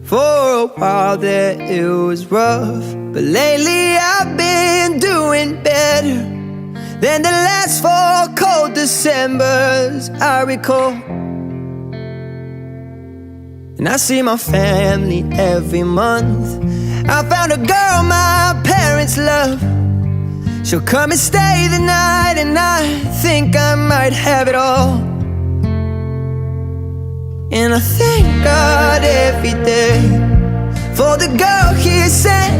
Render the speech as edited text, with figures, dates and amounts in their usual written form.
For a while there it was rough, but lately I've been doing better than the last 4 cold Decembers I recall. And I see my family every month. I found a girl my parents love. She'll come and stay the night, and I think I might have it all. And I thank God every day for the girl He sent